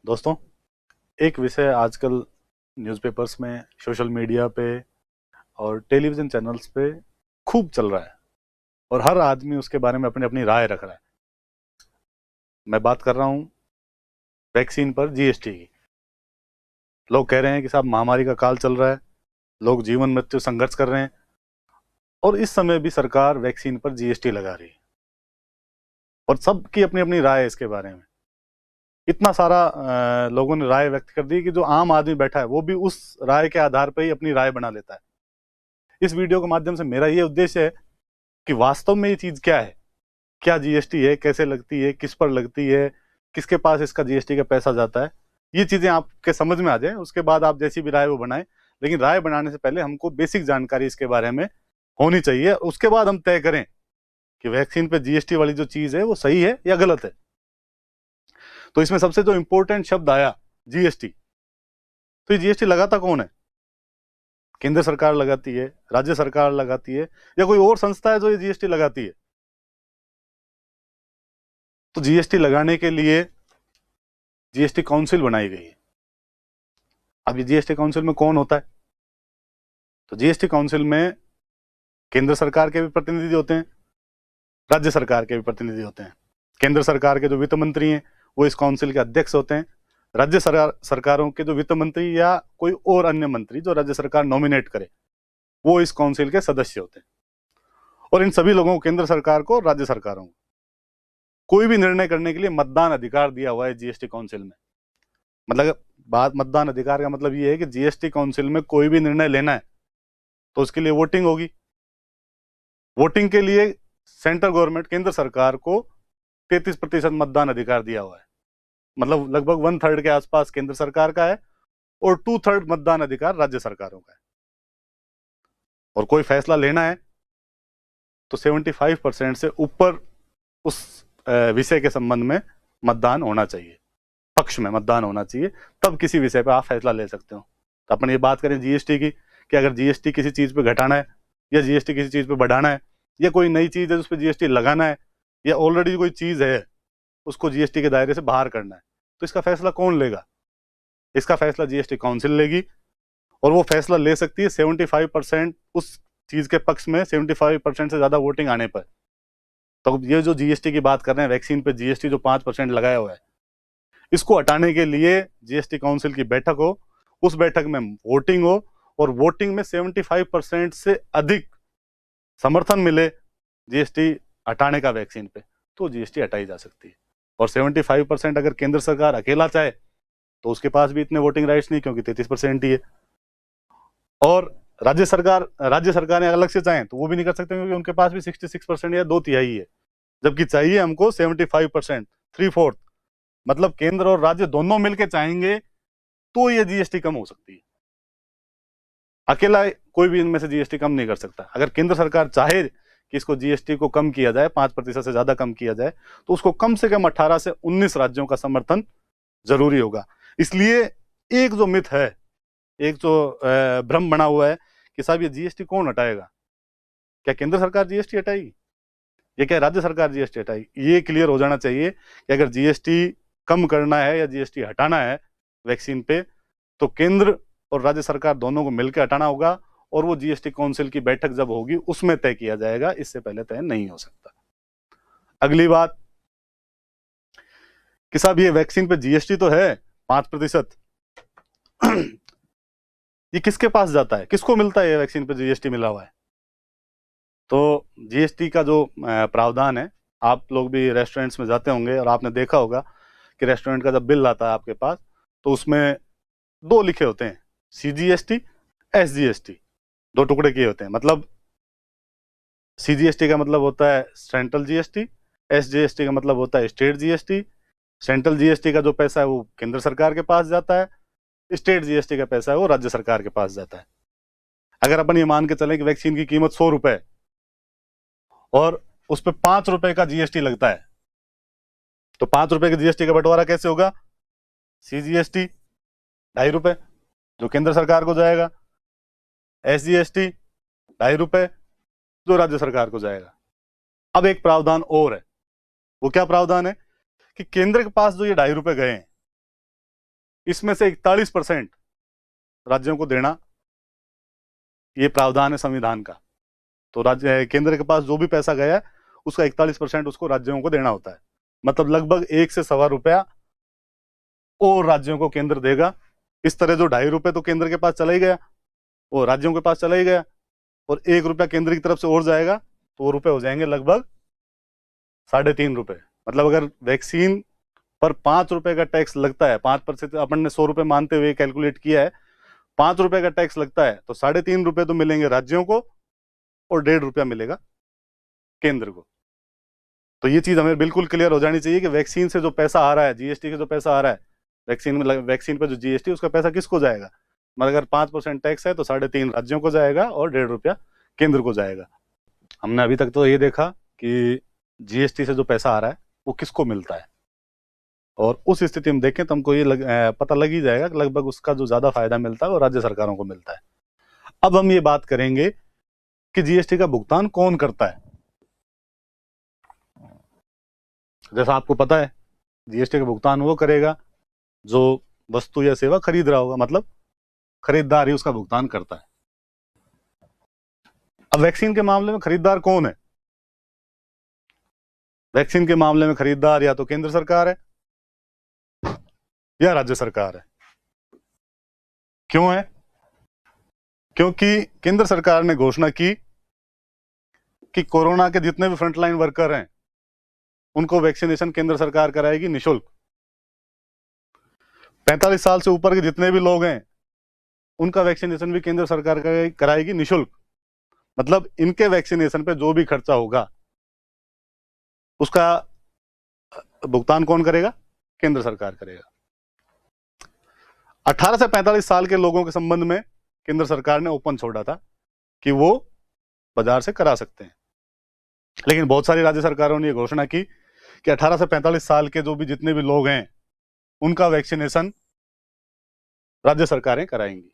दोस्तों, एक विषय आजकल न्यूज़पेपर्स में, सोशल मीडिया पे और टेलीविज़न चैनल्स पे खूब चल रहा है और हर आदमी उसके बारे में अपनी अपनी राय रख रहा है। मैं बात कर रहा हूँ वैक्सीन पर जीएसटी की। लोग कह रहे हैं कि साहब महामारी का काल चल रहा है, लोग जीवन मृत्यु संघर्ष कर रहे हैं और इस समय भी सरकार वैक्सीन पर जीएसटी लगा रही है और सबकी अपनी अपनी राय है इसके बारे में। इतना सारा लोगों ने राय व्यक्त कर दी कि जो आम आदमी बैठा है वो भी उस राय के आधार पर ही अपनी राय बना लेता है। इस वीडियो के माध्यम से मेरा ये उद्देश्य है कि वास्तव में ये चीज क्या है, क्या जीएसटी है, कैसे लगती है, किस पर लगती है, किसके पास इसका जीएसटी का पैसा जाता है, ये चीजें आपके समझ में आ जाए। उसके बाद आप जैसी भी राय वो बनाएं, लेकिन राय बनाने से पहले हमको बेसिक जानकारी इसके बारे में होनी चाहिए। उसके बाद हम तय करें कि वैक्सीन पे जीएसटी वाली जो चीज है वो सही है या गलत है। तो इसमें सबसे जो इंपॉर्टेंट शब्द आया जीएसटी, तो ये जीएसटी लगाता कौन है? केंद्र सरकार लगाती है, राज्य सरकार लगाती है, या कोई और संस्था है जो ये जीएसटी लगाती है? तो जीएसटी लगाने के लिए जीएसटी काउंसिल बनाई गई है। अब ये जीएसटी काउंसिल में कौन होता है? तो जीएसटी काउंसिल में केंद्र सरकार के भी प्रतिनिधि होते हैं, राज्य सरकार के भी प्रतिनिधि होते हैं। केंद्र सरकार के जो वित्त मंत्री हैं वो इस काउंसिल के अध्यक्ष होते हैं। राज्य सरकारों के जो वित्त मंत्री या कोई और अन्य मंत्री जो राज्य सरकार नॉमिनेट करे वो इस काउंसिल के सदस्य होते हैं। और इन सभी लोगों को, केंद्र सरकार को, राज्य सरकारों को, कोई भी निर्णय करने के लिए मतदान अधिकार दिया हुआ है जीएसटी काउंसिल में। मतलब बात मतदान अधिकार का मतलब ये है कि जीएसटी काउंसिल में कोई भी निर्णय लेना है तो उसके लिए वोटिंग होगी। वोटिंग के लिए सेंट्रल गवर्नमेंट, केंद्र सरकार को 33% मतदान अधिकार दिया हुआ है। मतलब लगभग 1/3 के आसपास केंद्र सरकार का है और 2/3 मतदान अधिकार राज्य सरकारों का है। और कोई फैसला लेना है तो 75% से ऊपर उस विषय के संबंध में मतदान होना चाहिए, पक्ष में मतदान होना चाहिए, तब किसी विषय पर आप फैसला ले सकते हो। तो अपन ये बात करें जीएसटी की, कि अगर जीएसटी किसी चीज पे घटाना है या जीएसटी किसी चीज पे बढ़ाना है, या कोई नई चीज है उस पर जीएसटी लगाना है, या ऑलरेडी कोई चीज है उसको जीएसटी के दायरे से बाहर करना है, तो इसका फैसला कौन लेगा? इसका फैसला जीएसटी काउंसिल लेगी। और वो फैसला ले सकती है 75% उस चीज के पक्ष में, 75% से ज्यादा वोटिंग आने पर। तो ये जो जीएसटी की बात कर रहे हैं, वैक्सीन पे जीएसटी जो 5% लगाया हुआ है, इसको हटाने के लिए जीएसटी काउंसिल की बैठक हो, उस बैठक में वोटिंग हो और वोटिंग में 75% से अधिक समर्थन मिले जीएसटी हटाने का वैक्सीन पे, तो जीएसटी हटाई जा सकती है। और 75% अगर केंद्र सरकार अकेला चाहे तो उसके पास भी इतने वोटिंग राइट्स नहीं, क्योंकि 33% ही है। और राज्य सरकारें अलग से चाहें तो वो भी नहीं कर सकते, क्योंकि उनके पास भी 66% या 2/3 है। जबकि चाहिए हमको 75%, 3/4। मतलब केंद्र और राज्य दोनों मिलकर चाहेंगे तो ये जीएसटी कम हो सकती है। अकेला कोई भी इनमें से जीएसटी कम नहीं कर सकता। अगर केंद्र सरकार चाहे कि इसको जीएसटी को कम किया जाए, 5% से ज्यादा कम किया जाए, तो उसको कम से कम 18 से 19 राज्यों का समर्थन जरूरी होगा। इसलिए एक जो मिथ है, एक जो भ्रम बना हुआ है कि साहब ये जीएसटी कौन हटाएगा, क्या केंद्र सरकार जीएसटी हटाएगी या क्या राज्य सरकार जीएसटी हटाएगी? ये क्लियर हो जाना चाहिए कि अगर जीएसटी कम करना है या जीएसटी हटाना है वैक्सीन पे, तो केंद्र और राज्य सरकार दोनों को मिलकर हटाना होगा। और वो जीएसटी काउंसिल की बैठक जब होगी उसमें तय किया जाएगा, इससे पहले तय नहीं हो सकता। अगली बात कि साहब ये वैक्सीन पे जीएसटी तो है 5%, ये किसके पास जाता है, किसको मिलता है? ये वैक्सीन पे जीएसटी मिला हुआ है। तो जीएसटी का जो प्रावधान है, आप लोग भी रेस्टोरेंट्स में जाते होंगे और आपने देखा होगा कि रेस्टोरेंट का जब बिल आता है आपके पास, तो उसमें दो लिखे होते हैं, सीजीएसटी, एसजीएसटी, दो टुकड़े किए होते हैं। मतलब सीजीएसटी का मतलब होता है सेंट्रल जीएसटी, एसजीएसटी का मतलब होता है स्टेट जीएसटी। सेंट्रल जीएसटी का जो पैसा है वो केंद्र सरकार के पास जाता है, स्टेट जीएसटी का पैसा है वो राज्य सरकार के पास जाता है। अगर अपन ये मान के चलें कि वैक्सीन की कीमत 100 रुपए और उस पर 5 रुपए का जीएसटी लगता है, तो 5 रुपए के जीएसटी का बंटवारा कैसे होगा? सीजीएसटी 2.5 रुपए जो केंद्र सरकार को जाएगा, एसजीएसटी 2.5 रुपए जो राज्य सरकार को जाएगा। अब एक प्रावधान और है, वो क्या प्रावधान है कि केंद्र के पास जो ये 2.5 रुपए गए हैं, इसमें से 41% राज्यों को देना, ये प्रावधान है संविधान का। तो राज्य केंद्र के पास जो भी पैसा गया है उसका 41% उसको राज्यों को देना होता है। मतलब लगभग 1 से सवा रुपया और राज्यों को केंद्र देगा। इस तरह जो 2.5 रुपये तो केंद्र के पास चला ही गया, वो राज्यों के पास चला ही गया, और 1 रुपया केंद्र की तरफ से और जाएगा, तो वो रुपए हो जाएंगे लगभग 3.5 रुपये। मतलब अगर वैक्सीन पर 5 रुपए का टैक्स लगता है, 5%, अपन ने 100 रुपए मानते हुए कैलकुलेट किया है, 5 रुपए का टैक्स लगता है, तो 3.5 रुपए तो मिलेंगे राज्यों को और 1.5 रुपया मिलेगा केंद्र को। तो ये चीज हमें बिल्कुल क्लियर हो जानी चाहिए कि वैक्सीन से जो पैसा आ रहा है, जीएसटी से जो पैसा आ रहा है, वैक्सीन पे जो जीएसटी उसका पैसा किसको जाएगा। मतलब अगर 5% टैक्स है तो 3.5 राज्यों को जाएगा और 1.5 रुपया केंद्र को जाएगा। हमने अभी तक तो ये देखा कि जीएसटी से जो पैसा आ रहा है वो किसको मिलता है, और उस स्थिति में देखें तो हमको ये पता लग ही जाएगा कि लगभग उसका जो ज्यादा फायदा मिलता है वो राज्य सरकारों को मिलता है। अब हम ये बात करेंगे कि जीएसटी का भुगतान कौन करता है। जैसा आपको पता है, जीएसटी का भुगतान वो करेगा जो वस्तु या सेवा खरीद रहा होगा, मतलब खरीदार ही उसका भुगतान करता है। अब वैक्सीन के मामले में खरीदार कौन है? वैक्सीन के मामले में खरीदार या तो केंद्र सरकार है या राज्य सरकार है। क्यों है? क्योंकि केंद्र सरकार ने घोषणा की कि कोरोना के जितने भी फ्रंटलाइन वर्कर हैं उनको वैक्सीनेशन केंद्र सरकार कराएगी निःशुल्क। 45 साल से ऊपर के जितने भी लोग हैं उनका वैक्सीनेशन भी केंद्र सरकार कराएगी निःशुल्क। मतलब इनके वैक्सीनेशन पे जो भी खर्चा होगा उसका भुगतान कौन करेगा? केंद्र सरकार करेगा। 18 से 45 साल के लोगों के संबंध में केंद्र सरकार ने ओपन छोड़ा था कि वो बाजार से करा सकते हैं, लेकिन बहुत सारी राज्य सरकारों ने यह घोषणा की कि 18 से 45 साल के जो भी जितने भी लोग हैं उनका वैक्सीनेशन राज्य सरकारें कराएंगी।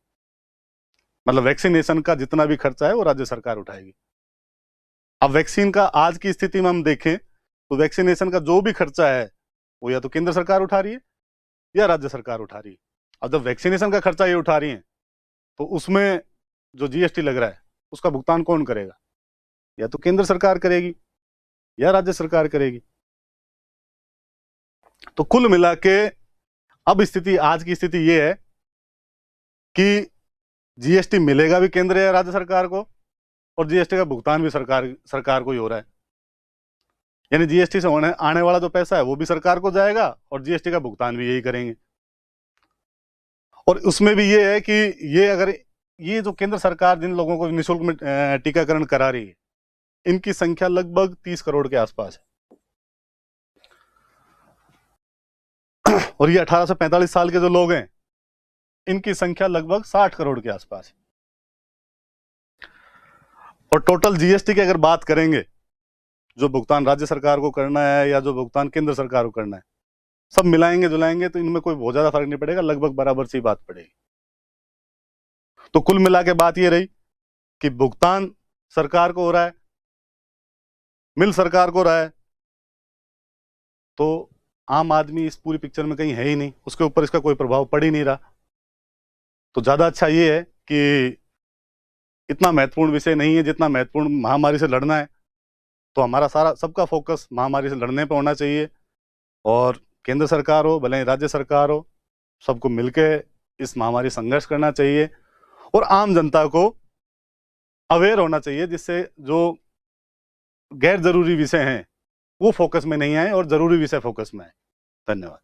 मतलब वैक्सीनेशन का जितना भी खर्चा है वो राज्य सरकार उठाएगी। अब वैक्सीन का आज की स्थिति में हम देखें तो वैक्सीनेशन का जो भी खर्चा है वो या तो केंद्र सरकार उठा रही है या राज्य सरकार उठा रही है। अब जब वैक्सीनेशन का खर्चा ये उठा रही है तो उसमें जो जीएसटी लग रहा है उसका भुगतान कौन करेगा? या तो केंद्र सरकार करेगी या राज्य सरकार करेगी। तो कुल मिला के अब स्थिति, आज की स्थिति ये है कि जीएसटी मिलेगा भी केंद्र या राज्य सरकार को, और जीएसटी का भुगतान भी सरकार को ही हो रहा है। यानी जीएसटी से आने वाला जो पैसा है वो भी सरकार को जाएगा और जीएसटी का भुगतान भी यही करेंगे। और उसमें भी ये है कि ये अगर ये जो केंद्र सरकार जिन लोगों को निःशुल्क में टीकाकरण करा रही है इनकी संख्या लगभग 30 करोड़ के आसपास है, और ये 18 से 45 साल के जो लोग हैं इनकी संख्या लगभग 60 करोड़ के आसपास है। और टोटल जीएसटी की अगर बात करेंगे, जो भुगतान राज्य सरकार को करना है या जो भुगतान केंद्र सरकार को करना है, सब मिलाएंगे जुलाएंगे तो इनमें कोई बहुत ज्यादा फर्क नहीं पड़ेगा, लगभग बराबर सी बात पड़ेगी। तो कुल मिला के बात ये रही कि भुगतान सरकार को हो रहा है, मिल सरकार को रहा है, तो आम आदमी इस पूरी पिक्चर में कहीं है ही नहीं, उसके ऊपर इसका कोई प्रभाव पड़ ही नहीं रहा। तो ज्यादा अच्छा ये है कि इतना महत्वपूर्ण विषय नहीं है जितना महत्वपूर्ण महामारी से लड़ना है, तो हमारा सबका फोकस महामारी से लड़ने पर होना चाहिए। और केंद्र सरकार हो भले ही राज्य सरकार हो, सबको मिलकर इस महामारी संघर्ष करना चाहिए और आम जनता को अवेयर होना चाहिए, जिससे जो गैर जरूरी विषय हैं वो फोकस में नहीं आए और जरूरी विषय फोकस में आए। धन्यवाद।